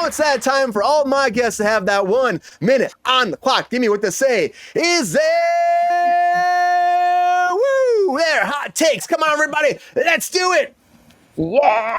now it's that time for all my guests to have that 1 minute on the clock. Give me what to say. Is there? Woo! There, hot takes. Come on, everybody. Let's do it. Yeah.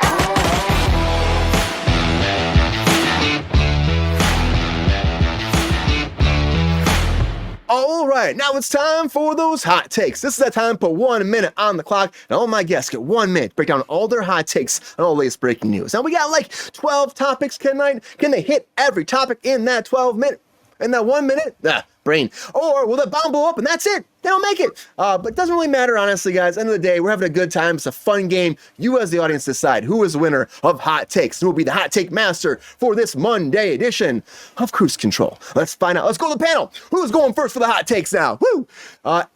All right, now it's time for those hot takes. This is that time to put 1 minute on the clock, and all my guests get 1 minute to break down all their hot takes and all the latest breaking news. Now, we got like 12 topics tonight. Can they hit every topic in that 12 minute? In that 1 minute? Brain. Or will that bomb blow up and that's it? They don't make it. But it doesn't really matter, honestly, guys. End of the day, we're having a good time. It's a fun game. You as the audience decide who is the winner of Hot Takes. Who will be the Hot Take Master for this Monday edition of Cruise Control. Let's find out. Let's go to the panel. Who's going first for the Hot Takes now? Woo!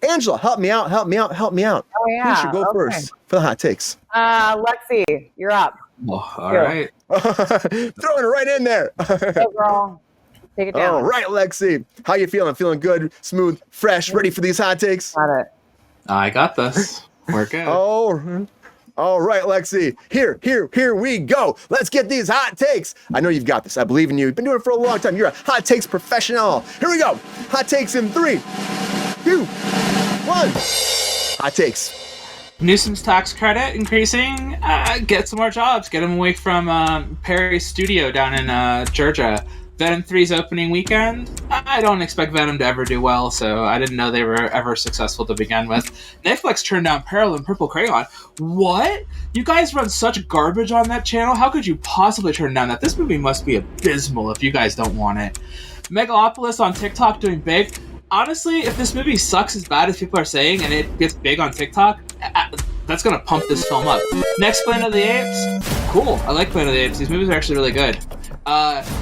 Angela, help me out. Oh, yeah. Who should go first for the Hot Takes? Lexi, you're up. Oh, all right. Throwing it right in there. Hey, girl. Take it down. All right, Lexi. How you feeling? Feeling good, smooth, fresh, ready for these hot takes? Got it. I got this. We're good. All right, Lexi. Here we go. Let's get these hot takes. I know you've got this. I believe in you. You've been doing it for a long time. You're a hot takes professional. Here we go. Hot takes in 3, 2, 1. Hot takes. Newsom's tax credit increasing. Get some more jobs. Get them away from Perry's studio down in Georgia. Venom 3's opening weekend. I don't expect Venom to ever do well, so I didn't know they were ever successful to begin with. Netflix turned down Peril and Purple Crayon. What? You guys run such garbage on that channel? How could you possibly turn down that? This movie must be abysmal if you guys don't want it. Megalopolis on TikTok doing big. Honestly, if this movie sucks as bad as people are saying and it gets big on TikTok, that's going to pump this film up. Next, Planet of the Apes. Cool. I like Planet of the Apes. These movies are actually really good.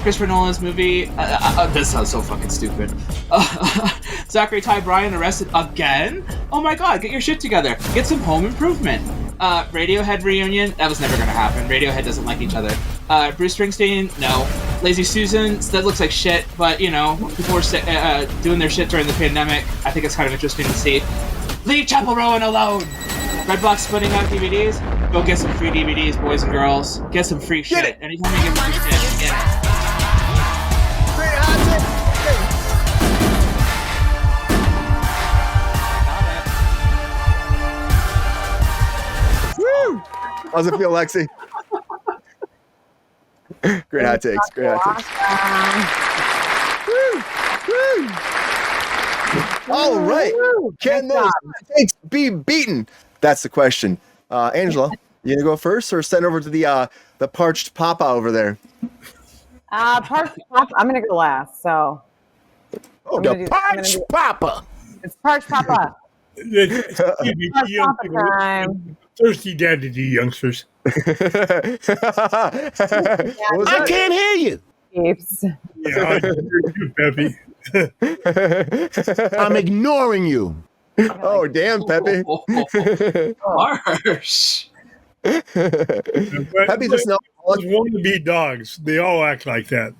Christopher Nolan's movie. This sounds so fucking stupid. Zachary Ty Bryan arrested again? Oh my god, get your shit together. Get some Home Improvement. Radiohead reunion. That was never going to happen. Radiohead doesn't like each other. Bruce Springsteen. No. Lazy Susan. That looks like shit, but you know, people were doing their shit during the pandemic. I think it's kind of interesting to see. Leave Chapel Rowan alone. Redbox putting out DVDs. Go get some free DVDs, boys and girls. Get some free shit. It. Anytime you get free shit, get it. Great hot take. Woo! How's it feel, Lexi? Great hot takes. Great hot takes. Woo! All right. Can those hot takes be beaten? That's the question. Angela, you gonna go first or send over to the parched papa over there? Parched papa. I'm gonna go last. So. Oh, the parched papa. It's parched papa. It's Parched papa time. Thirsty daddy, you youngsters. I can't hear you. Apes. Yeah, I can hear you, Peppy. I'm ignoring you. Oh, damn, Pepe. Harsh. Pepe's just an alcoholic. Want to be dogs. They all act like that.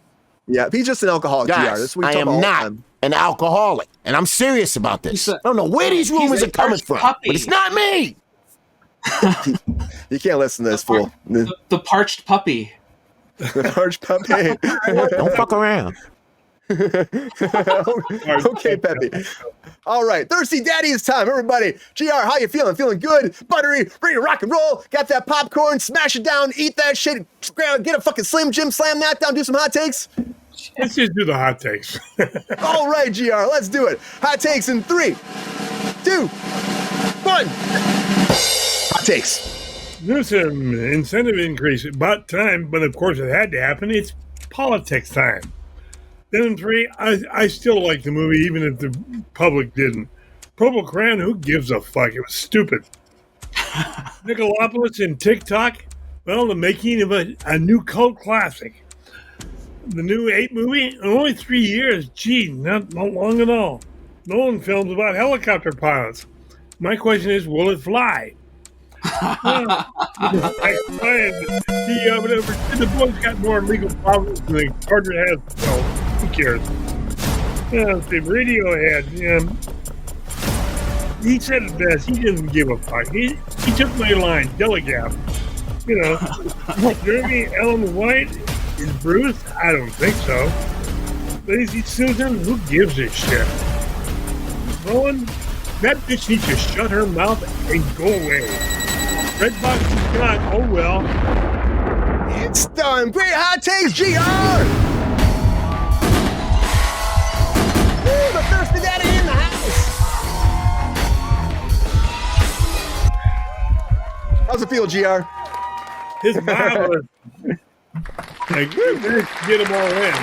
Yeah, he's just an alcoholic. Guys, I am not an alcoholic, and I'm serious about this. I don't know where these rumors are coming from, but it's not me. You can't listen to this fool. The parched puppy. The parched puppy. Don't fuck around. Okay, Pepe. All right, Thirsty Daddy is time, everybody. GR, how you feeling? Feeling good? Buttery, ready to rock and roll? Got that popcorn? Smash it down, eat that shit, get a fucking Slim Jim, slam that down, do some hot takes? Let's just do the hot takes. All right, GR, let's do it. Hot takes in 3, 2, 1. Hot takes. Newsom, incentive increase. About time, but of course it had to happen. It's politics time. Venom 3, I still like the movie, even if the public didn't. Purple Crayon, who gives a fuck? It was stupid. Megalopolis and TikTok, well, the making of a new cult classic. The new 8 movie, in only 3 years. Gee, not long at all. Nolan films about helicopter pilots. My question is, will it fly? The boy's got more legal problems than the partner has. So who cares? The Radiohead. He said it best. He didn't give a fuck. He took my line, Delegap. You know, Jeremy Allen White. Is Bruce? I don't think so. Lazy Susan? Who gives a shit? Rowan? That bitch needs to shut her mouth and go away. Redbox is gone. Oh well. It's done. Great hot takes, GR. Woo, the thirsty daddy in the house. How's it feel, GR? His mom was like, get them all in.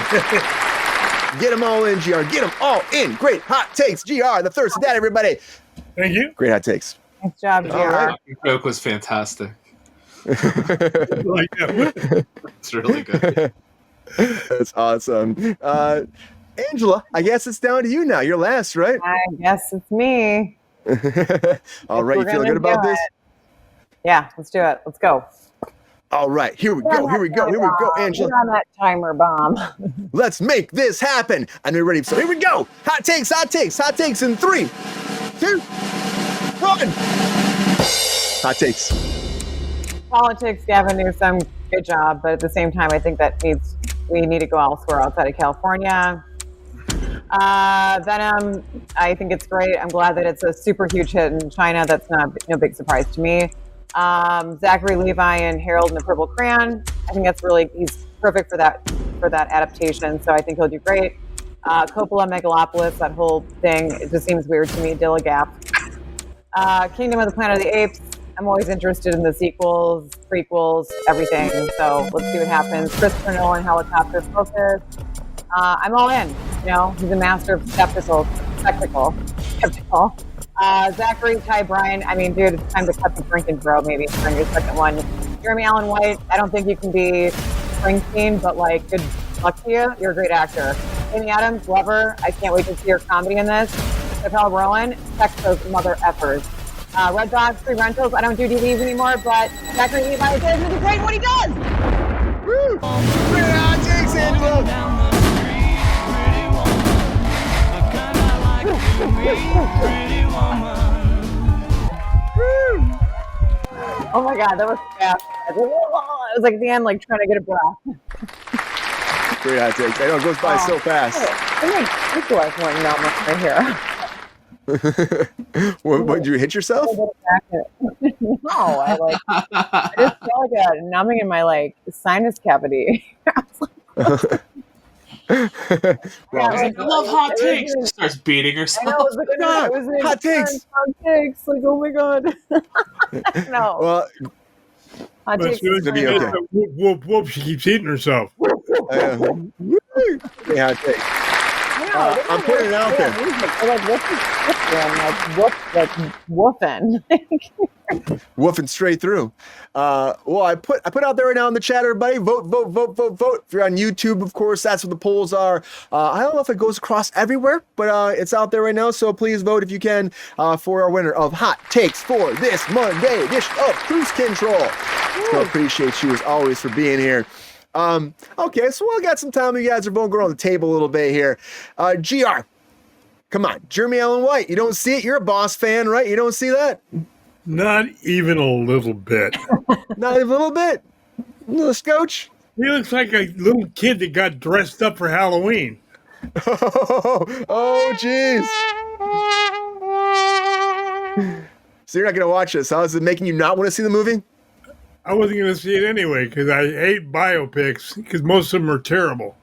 Get them all in, GR. Get them all in. Great hot takes, GR. The thirsty daddy, everybody. Thank you. Great hot takes. Nice job, GR. right. The joke was fantastic. Like that. It's really good. That's awesome. Angela, I guess it's down to you now. You're last, right? I guess it's me. All right, you We're feeling good gonna about do this? it. Yeah, let's do it. Let's go. All right, here we go. Here we go. Here we go, Angela. Put on that timer bomb. Let's make this happen. And we're ready. So here we go. Hot takes, hot takes, hot takes in 3, 2, 1. Hot takes. Politics, Gavin Newsom, good job. But at the same time, I think that we need to go elsewhere outside of California. Venom, I think it's great. I'm glad that it's a super huge hit in China. That's no big surprise to me. Zachary Levi and Harold and the Purple Crayon. I think he's perfect for that adaptation. So I think he'll do great. Coppola Megalopolis, that whole thing, it just seems weird to me. Dilla Kingdom of the Planet of the Apes. I'm always interested in the sequels, prequels, everything. So let's see what happens. Christopher Nolan, Helicopter Focus. I'm all in. He's a master of spectacle. Zachary, Ty Bryan. I mean, dude, it's time to cut the drink and grow. Maybe bring your second one. Jeremy Allen White. I don't think you can be Springsteen, but good luck to you. You're a great actor. Amy Adams, Lover. I can't wait to see your comedy in this. Chappelle Rowan. Text those mother effers. Red Dogs, Free Rentals. I don't do DVDs anymore, but Zachary Levi is really great at what he does. Woo! Great hot takes, Angela. Oh my God, that was fast. It was like the end, trying to get a breath. Great hot takes. I know it goes by so fast. I'm ridiculous one moment right here. What, did you hit yourself? No, I just felt like a numbing in my sinus cavity. Well, I love hot takes. She starts beating I herself. know, it was hot takes. Hot takes. Oh my God. No. Well, Hot But as takes. soon as It'll be she okay. gets a whoop, whoop, she keeps eating herself. great hot takes. I'm putting it out there. Woofing. Woofing straight through. Well, I put out there right now in the chat, everybody. Vote. If you're on YouTube, of course, that's what the polls are. I don't know if it goes across everywhere, but it's out there right now. So please vote if you can for our winner of Hot Takes for this Monday edition of Cruise Control. So appreciate you as always for being here. Okay, so we got some time. You guys are both going on the table a little bit here. GR, come on, Jeremy Allen White. You don't see it? You're a Boss fan, right? You don't see that? Not even a little bit. Not even a little bit? A little scotch? He looks like a little kid that got dressed up for Halloween. Oh, jeez. So you're not going to watch this, huh? Is it making you not want to see the movie? I wasn't going to see it anyway because I hate biopics because most of them are terrible.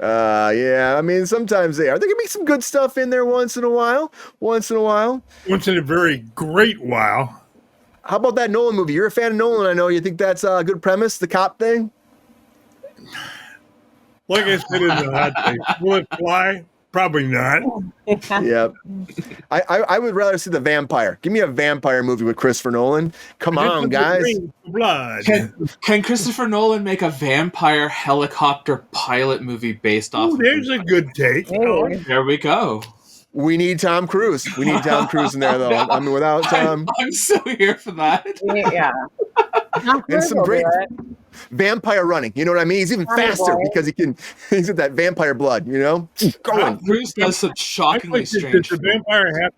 Yeah, I mean, sometimes they are. There can be some good stuff in there once in a while. Once in a very great while. How about that Nolan movie? You're a fan of Nolan, I know. You think that's a good premise, the cop thing? Like I said in the hot take, will it fly? Probably not. Yeah. I would rather see the vampire. Give me a vampire movie with Christopher Nolan. Come on, guys. Blood. Can Christopher Nolan make a vampire helicopter pilot movie based off? Ooh, there's a good take. There we go. We need Tom Cruise. We need Tom Cruise in there, though. I mean, without Tom. I'm so here for that. Yeah. And some great vampire running. You know what I mean? He's even faster because he's got that vampire blood, going. Tom Cruise does such shockingly strange. Does the vampire have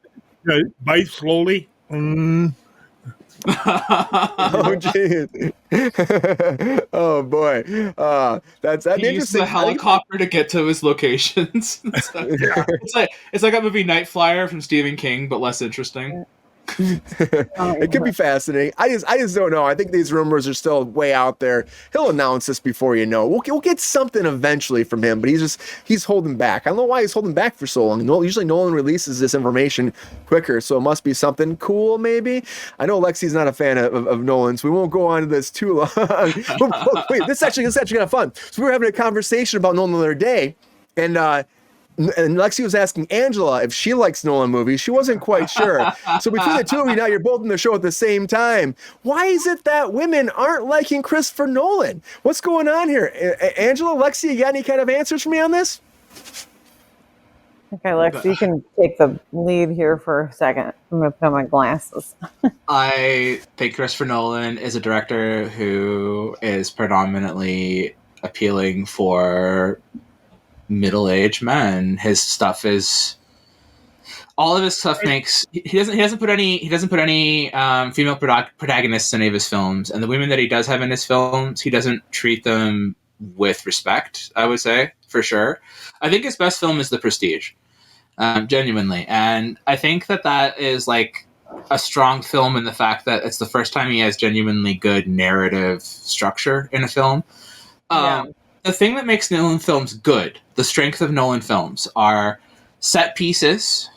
to bite slowly? Oh, geez. Oh, boy. That'd He be uses interesting. a helicopter to get to his locations. It's like a movie Night Flyer from Stephen King, but less interesting. It could be fascinating. I just don't know. I think these rumors are still way out there. He'll announce this before you know. We'll get something eventually from him, but he's holding back. I don't know why he's holding back for so long. Usually Nolan releases this information quicker, so it must be something cool, maybe. I know Lexi's not a fan of Nolan, so we won't go on to this too long. Wait, this is actually kind of fun. So we were having a conversation about Nolan the other day, and Lexi was asking Angela if she likes Nolan movies. She wasn't quite sure. So between the two of you, now you're both in the show at the same time. Why is it that women aren't liking Christopher Nolan? What's going on here? Angela, Lexi, you got any kind of answers for me on this? Okay, Lexi, you can take the lead here for a second. I'm going to put on my glasses. I think Christopher Nolan is a director who is predominantly appealing for middle-aged men. His stuff is all of his stuff makes he doesn't put any female protagonists in any of his films, and the women that he does have in his films, he doesn't treat them with respect, I would say, for sure. I think his best film is The Prestige, genuinely, and I think that is like a strong film in the fact that it's the first time he has genuinely good narrative structure in a film. The thing that makes Nolan films good, the strength of Nolan films, are set pieces,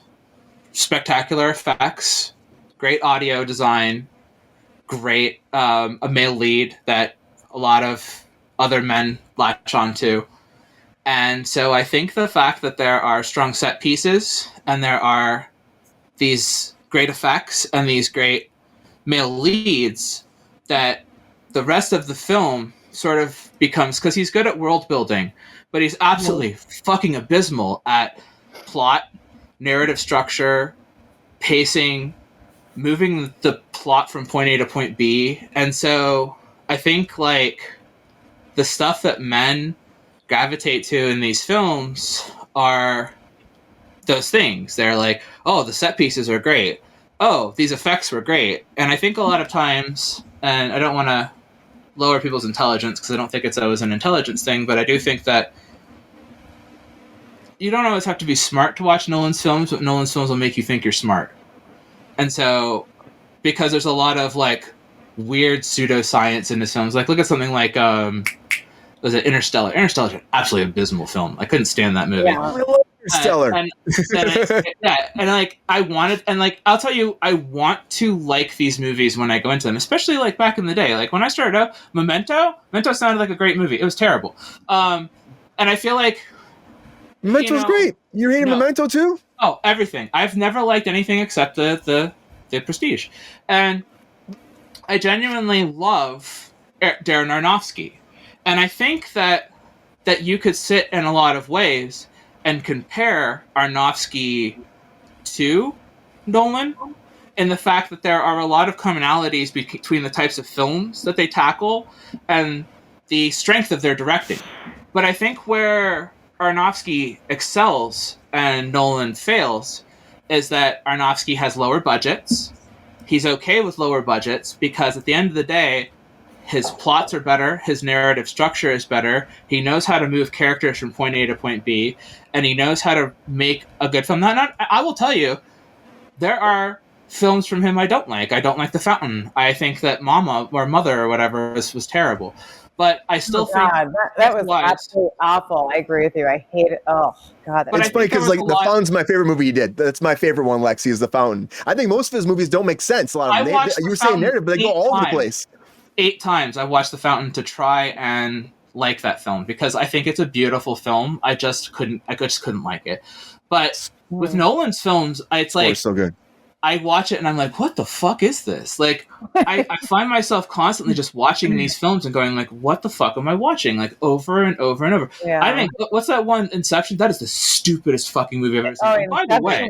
spectacular effects, great audio design, great a male lead that a lot of other men latch onto. And so I think the fact that there are strong set pieces and there are these great effects and these great male leads, that the rest of the film sort of becomes, because he's good at world building, but he's absolutely fucking abysmal at plot, narrative structure, pacing, moving the plot from point A to point B. And so I think like the stuff that men gravitate to in these films are those things. They're like, oh, the set pieces are great. Oh, these effects were great. And I think a lot of times, and I don't want to lower people's intelligence because I don't think it's always an intelligence thing, but I do think that you don't always have to be smart to watch Nolan's films, but Nolan's films will make you think you're smart. And so, because there's a lot of like weird pseudoscience in his films, like look at something like was it Interstellar? Interstellar is an absolutely abysmal film. I couldn't stand that movie. Yeah. I love Interstellar. And like I wanted, and like I'll tell you, I want to like these movies when I go into them, especially like back in the day. Like when I started out, Memento sounded like a great movie. It was terrible, and I feel like Memento's great. You hated Memento too? Oh, everything. I've never liked anything except the Prestige, and I genuinely love Darren Aronofsky, and I think that you could sit in a lot of ways and compare Aronofsky to Nolan in the fact that there are a lot of commonalities between the types of films that they tackle and the strength of their directing. But I think where Aronofsky excels and Nolan fails is that Aronofsky has lower budgets. He's okay with lower budgets because at the end of the day, his plots are better, his narrative structure is better, he knows how to move characters from point A to point B, and he knows how to make a good film. I will tell you, there are films from him I don't like. I don't like The Fountain. I think that Mother or whatever was terrible. But I still think that was absolutely awful. I agree with you. I hate it. Oh God, it's funny because like The Fountain's my favorite movie he did. That's my favorite one. Lexi is The Fountain. I think most of his movies don't make sense. A lot of them. You were saying narrative, but they go all over the place. 8 times I watched The Fountain to try and like that film because I think it's a beautiful film. I just couldn't like it. But with Nolan's films, it's like so good. I watch it and I'm like, what the fuck is this? Like, I find myself constantly just watching these films and going like, what the fuck am I watching? Like over and over and over. Yeah. I mean, what's that one, Inception? That is the stupidest fucking movie I've ever seen. By the way,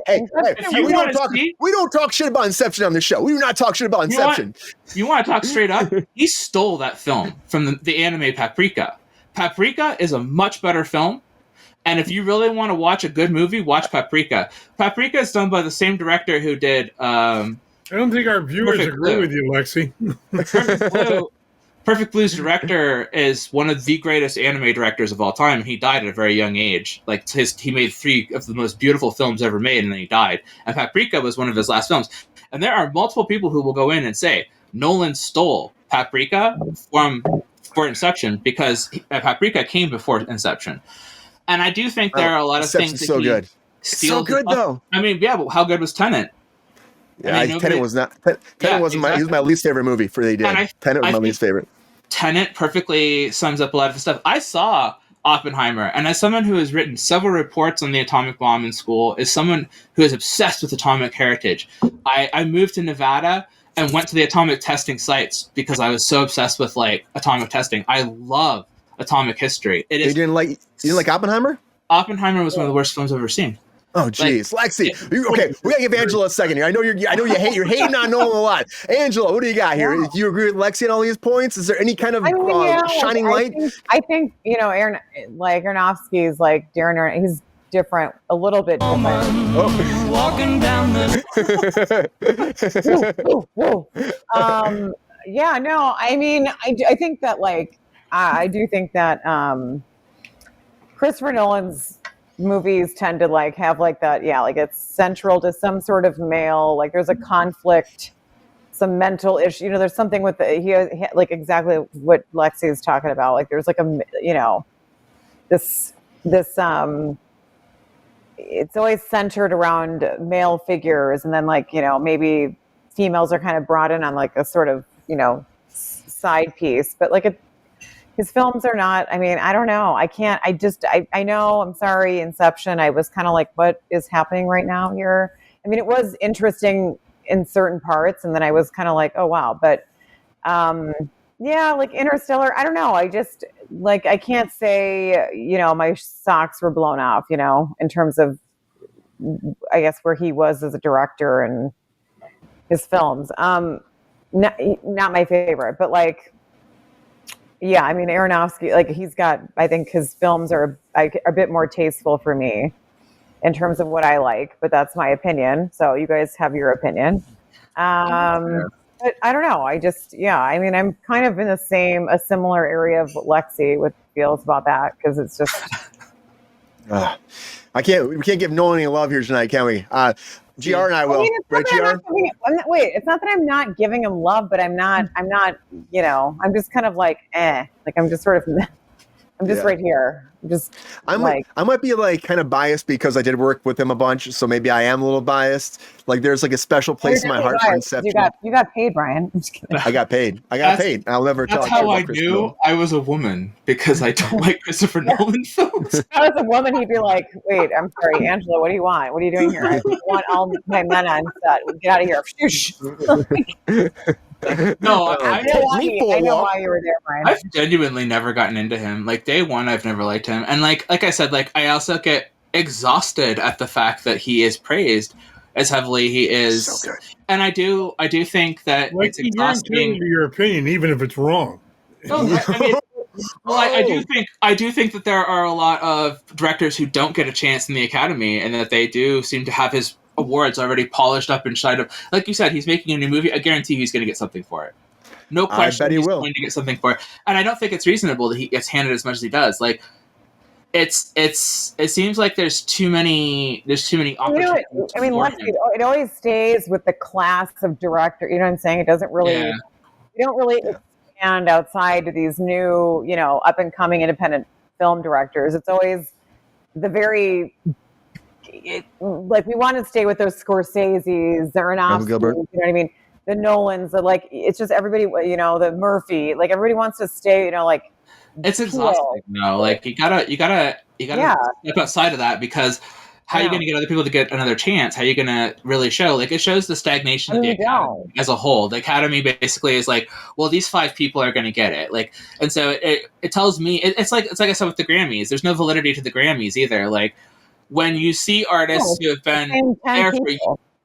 we don't talk shit about Inception on this show. We do not talk shit about Inception. You want to talk straight up? He stole that film from the anime Paprika. Paprika is a much better film. And if you really want to watch a good movie, watch Paprika. Paprika is done by the same director who did I don't think our viewers agree with you, Lexi. Perfect Blue's director is one of the greatest anime directors of all time. He died at a very young age. Like he made 3 of the most beautiful films ever made, and then he died. And Paprika was one of his last films. And there are multiple people who will go in and say Nolan stole Paprika for Inception because Paprika came before Inception. And I do think there are a lot of things that so good. So good though. I mean, yeah, but how good was Tenet? Yeah, I mean, Tenet was not. Tenet wasn't exactly. He was my least favorite movie for they did. Tenet was my least favorite. Tenet perfectly sums up a lot of the stuff. I saw Oppenheimer, and as someone who has written several reports on the atomic bomb in school, is someone who is obsessed with atomic heritage. I moved to Nevada and went to the atomic testing sites because I was so obsessed with like atomic testing. I love atomic history. You didn't like Oppenheimer? Oppenheimer was one of the worst films I've ever seen. Oh jeez, Lexi. Okay, we gotta give Angela a second here. I know you're hating on Nolan a lot. Angela, what do you got here? Do you agree with Lexi on all these points? Is there any kind of shining light? I think Aronofsky's like Darren. He's different, a little bit different. Oh. Walking down the. Yeah, no, I mean, I think that I do think that Christopher Nolan's movies tend to have that, it's central to some sort of male, there's a conflict, some mental issue, there's something with he exactly what Lexi is talking about, there's this it's always centered around male figures, and then maybe females are kind of brought in on a sort of side piece, but his films are not, I mean, I don't know. I know, I'm sorry, Inception, I was kind of what is happening right now here? I mean, it was interesting in certain parts, and then I was kind of oh, wow. But, Interstellar, I don't know. I just, I can't say, my socks were blown off, in terms of, I guess, where he was as a director and his films. Not my favorite, but yeah, I mean, Aronofsky, he's got, I think his films are a bit more tasteful for me in terms of what I like, but that's my opinion. So you guys have your opinion. But I don't know. I mean, I'm kind of in a similar area of what Lexi feels about that, because it's just. we can't give Nolan any love here tonight, can we? GR and I will. Right, GR? It's not that I'm not giving him love, but I'm not, I'm just kind of I'm just sort of, I'm just right here. I might be kind of biased because I did work with him a bunch, so maybe I am a little biased. There's a special place in my heart for Inception. You got paid, Brian. I'm just kidding. I got paid. I'll never tell. That's how I knew I was a woman, because I don't like Christopher Nolan films. If I was a woman, he'd be like, "Wait, I'm sorry, Angela. What do you want? What are you doing here? I want all my men on set. Get out of here!" No, I know why you were there, Brian. I've genuinely never gotten into him. Day one, I've never liked him, and like I said, I also get exhausted at the fact that he is praised as heavily he is. So good. And I do think that it's exhausting. To your opinion, even if it's wrong. No, I mean, I do think that there are a lot of directors who don't get a chance in the Academy, and that they do seem to have his awards already polished up inside of. Like you said, he's making a new movie. I guarantee he's going to get something for it. No question, I bet he's will. going to get something for it. And I don't think it's reasonable that he gets handed as much as he does. It seems like there's too many opportunities. I mean, it always stays with the class of director. You know what I'm saying? It doesn't really. Yeah. You don't really expand outside to these new, up and coming independent film directors. It's always the very. We want to stay with those Scorseses, the Aronofsky, you know what I mean? The Nolans, it's just everybody, the Murphy, everybody wants to stay, it's exhausting. No, you gotta step outside of that, because how are you going to get other people to get another chance? How are you going to really show? It shows the stagnation of the Academy as a whole. The Academy basically is well, these 5 people are going to get it. And so it tells me, it's like I said with the Grammys, there's no validity to the Grammys either. When you see artists who have been there for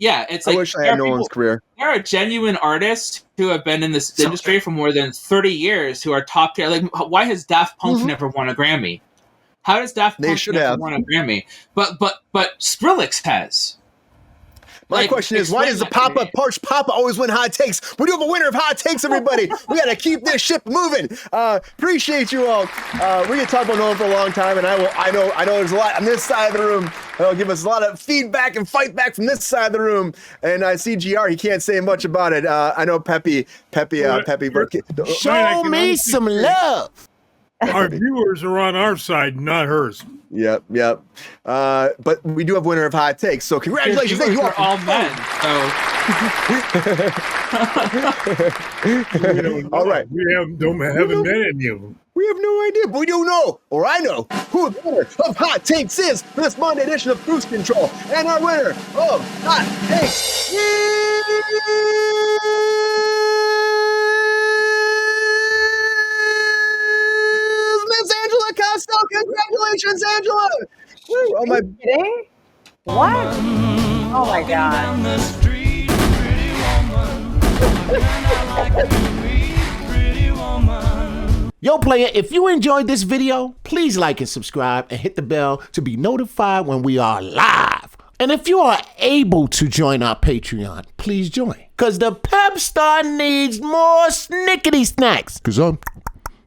it's I wish I had Nolan's career. There are genuine artists who have been in this industry for more than 30 years who are top tier. Why has Daft Punk never won a Grammy? How does Daft Punk never won a Grammy? But Skrillex has. My question is, why does the Parch Papa always win hot takes? We do have a winner of hot takes, everybody. We got to keep this ship moving. Appreciate you all. We're gonna talk about Nolan for a long time, and I know there's a lot on this side of the room. That'll give us a lot of feedback and fight back from this side of the room. And I see GR, he can't say much about it. I know Pepe. Show me some love. Our viewers are on our side, not hers. Yep. But we do have winner of hot takes, so congratulations. Thank you all men. All right. We haven't met any of them. We have no idea, but we do know, or I know, who the winner of Hot Takes is for this Monday edition of Cruise Control. And our winner of Hot Takes is Miss Angela Kostel. Congratulations, Angela! Woo, oh my! Are you kidding? What? Oh my god! Yo, player, if you enjoyed this video, please like and subscribe and hit the bell to be notified when we are live. And if you are able to join our Patreon, please join. Because the Pepestar needs more snickety snacks. Because I'm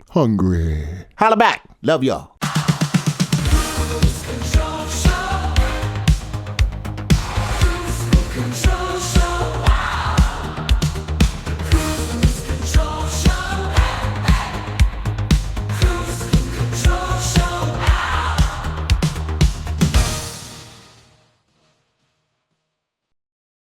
hungry. Holla back. Love y'all.